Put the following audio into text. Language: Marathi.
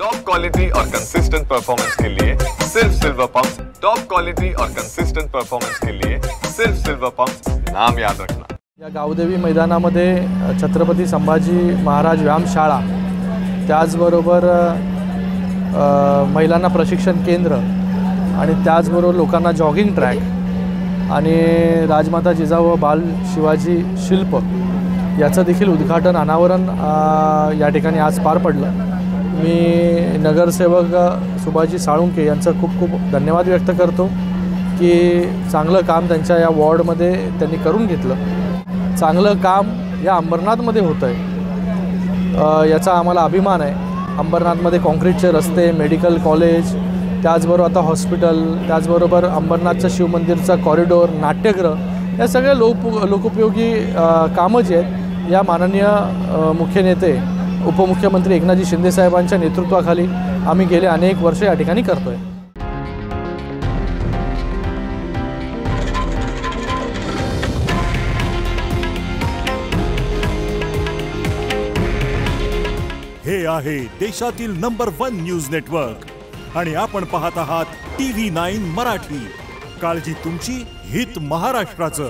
टॉप क्वालिटी और कंसिस्टेंट परफॉर्मेंस के लिए सिर्फ सिल्वर पंप्स। टॉप क्वालिटी और कंसिस्टेंट परफॉर्मेंस के लिए सिर्फ सिल्वर पंप्स, नाम याद रखना। या गावदेवी मैदानामध्ये छत्रपती संभाजी महाराज व्यायामशाळा, त्याचबरोबर महिलांना प्रशिक्षण केंद्र आणि त्याचबरोबर लोकांना जॉगिंग ट्रॅक आणि राजमाता जिजाऊ बाल शिवाजी शिल्प याचं देखील उद्घाटन अनावरण या ठिकाणी आज पार पडलं। मी नगरसेवक सुभाजी साळुंके यांचं खूप खूप धन्यवाद व्यक्त करतो की चांगलं काम त्यांच्या या वॉर्डमध्ये त्यांनी करून घेतलं। चांगलं काम या अंबरनाथमध्ये होतं आहे, याचा आम्हाला अभिमान आहे। अंबरनाथमध्ये कॉन्क्रीटचे रस्ते, मेडिकल कॉलेज, त्याचबरोबर आता हॉस्पिटल, त्याचबरोबर अंबरनाथचं शिवमंदिरचा कॉरिडॉर, नाट्यगृह, या सगळ्या लोकोपयोगी कामं जी आहेत या माननीय मुख्य नेते उपमुख्यमंत्री एकनाथजी शिंदे साहेबांच्या नेतृत्वाखाली आम्ही गेले अनेक वर्ष या ठिकाणी करतोय। हे आहे देशातील नंबर 1 न्यूज नेटवर्क आणि आपण पाहत आहात TV9 मराठी। काळजी तुमची, हित महाराष्ट्राचं।